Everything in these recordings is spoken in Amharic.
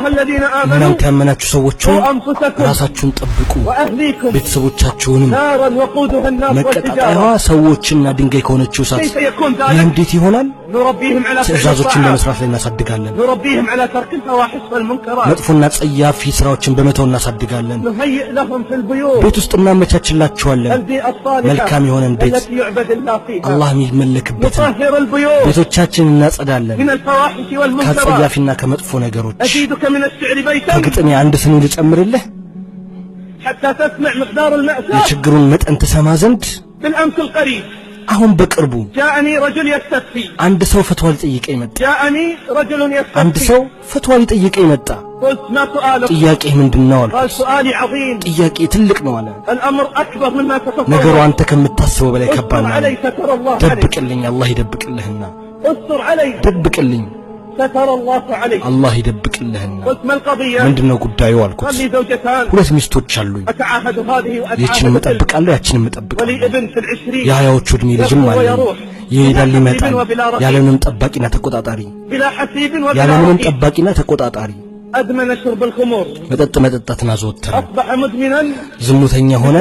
እናንተ ያመናችሁ ሰዎች ራሳችሁን ጠብቁ ቤተሰቦቻችሁንም መቀጣጣያዋ ሰዎችና ድንጋይ ከሆነችው እሳት እንዴት ይሆናል ትዕዛዞችን በመስራት ላይ እናሳድጋለን መጥፎና ጸያፊ ስራዎችን በመተው እናሳድጋለን ቤት ውስጥ እናመቻችላችኋለን መልካም የሆነን ቤት አላህ የሚመለክበት ቤቶቻችንን እናጸዳለን ከጸያፊና ከመጥፎ ነገሮች ከግጥም አንድ ስኒ ልጨምርልህ حتى تسمع مقدار المأساة የችግሩን መጠን ተሰማ ዘንድ بالأمس القريب አሁን በቅርቡ جاءني رجل يستفتي አንድ ሰው ፈትዋ ሊጠይቀኝ መጣ جاءني رجل يستفتي አንድ ሰው ፈትዋ ሊጠይቀኝ መጣ قلت ما سؤالك ጥያቄህ ምንድነው አልኩት قال سؤالي عظيم ጥያቄ ትልቅ ነው አለ الأمر أكبر مما تتصور ነገሩ አንተ ከምታስበው በላይ ከባድ ነው علي ستر الله ደብቅልኝ አላህ ይደብቅልህና استر علي ደብቅልኝ ستر الله عليك الله يدبقلهنا قلت ما القضية ምንድነው ጉዳዩ አልኩት لي زوجتان ሁለት ሚስቶች አሉኝ أتعاهد هذه ይህችን መጠብቃለሁ ያችን መጠብቃለሁ ولي ابن في العشرين ያያዎቹ እድሜ ልጅም አለኝ ይሄዳል ይመጣል ያለንም ጠባቂና ተቆጣጣሪ بلا حسيب وبلا ያለንም ጠባቂና ተቆጣጣሪ أدمن شرب الخمور መጠጣትን አዘወተረ أصبح مدمنا ዝሙተኛ ሆነ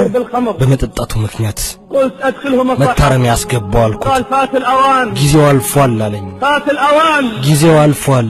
በመጠጣቱ ምክንያት قلت أدخله مصحة መታረም ያስገባው አልኩት قال فات الأوان ጊዜው አልፏል አለኝ فات الأوان ጊዜው አልፏል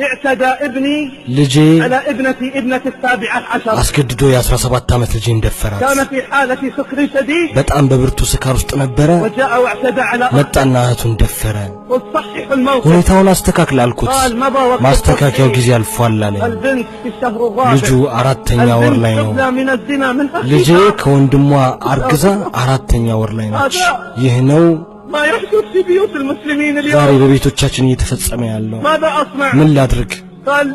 اعتدى ابني ልጄ على ابنتي ابنة 17 አስገድዶ የ17 ዓመት ልጅ እንደፈራት كان في حالة سكر شديد በጣም በብርቱ ስካር ውስጥ ነበረ وجاء واعتدى على መጣና እህቱን ደፈረ قلت صحح الموقف ሁኔታውን አስተካክል አልኩት قال مضى وقت ማስተካከያው ጊዜ አልፏል አለኝ البنت في الشهر الرابع ልጁ አራተኛ ወር ላይ ነው البنت من الزنا من ልጄ ከወንድሟ አርግዛ አራተኛ ወር ላይ ነች ይህ ነው ما يحدث في بيوت المسلمين ዛሬ اليوم በቤቶቻችን እየተፈጸመ ያለው ماذا أصنع ምን ላድርግ قال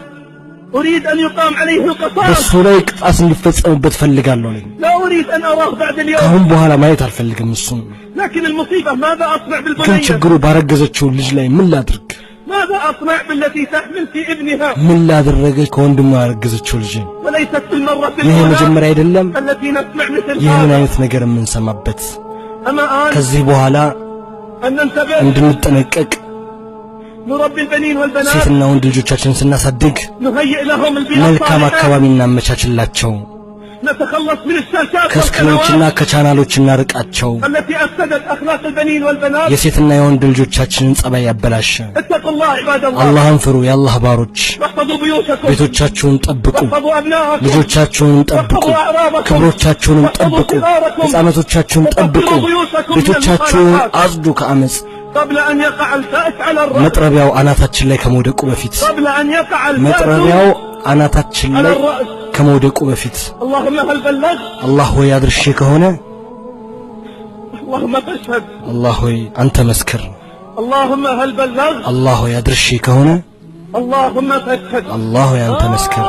أريد أن يقام عليه القصاص በሱ ላይ ቅጣት እንዲፈጸምበት ፈልጋለሁ አለኝ لا أريد أن أراه بعد اليوم ካሁን በኋላ ማየት አልፈልግም እሱን لكن المصيبة ماذا أصنع ግን بالبنية ችግሩ ባረገዘችው ልጅ ላይ ምን ላድርግ ماذا أصنع بالتي تحمل في ابنها ምን ላደረገ ከወንድሟ ያረገዘችው ልጅ وليست في المرة ይሄ الأولى መጀመሪያ አይደለም التي نسمع مثل ይሄን هذا አይነት ነገር የምንሰማበት أما آن ከዚህ በኋላ أن ننتبه እንድንጠነቀቅ نربي البنين والبنات ሴትና ወንድ ልጆቻችንን ስናሳድግ نهيئ لهم البيئة መልካም الصالحة አካባቢ እናመቻችላቸው نتخلص من الشاشات ከስክሪኖችና والقنوات ከቻናሎች እናርቃቸው التي أفسدت أخلاق البنين والبنات የሴትና የወንድ ልጆቻችንን ጸባይ ያበላሸ اتقوا الله عباد الله አላህን ፍሩ የአላህ ባሮች واحفظوا بيوتكم ቤቶቻችሁን ጠብቁ واحفظوا أبناءكم ልጆቻችሁን ጠብቁ ክብሮቻችሁን ጠብቁ ሕፃናቶቻችሁን ጠብቁ ቤቶቻችሁን አጽዱ ከአመጽ قبل أن يقع الفأس على الرأس መጥረቢያው አናታችን ላይ ከመውደቁ በፊት قبل أن يقع መጥረቢያው الفأس አናታችን على ላይ الرأس ከመውደቁ በፊት اللهم هل بلغت አላህ ሆይ አድርሼ ከሆነ اللهم فاشهد አላህ ሆይ አንተ መስክር اللهم هل بلغت አላህ ሆይ አድርሼ ከሆነ اللهم فاشهد አላህ ሆይ አንተ መስክር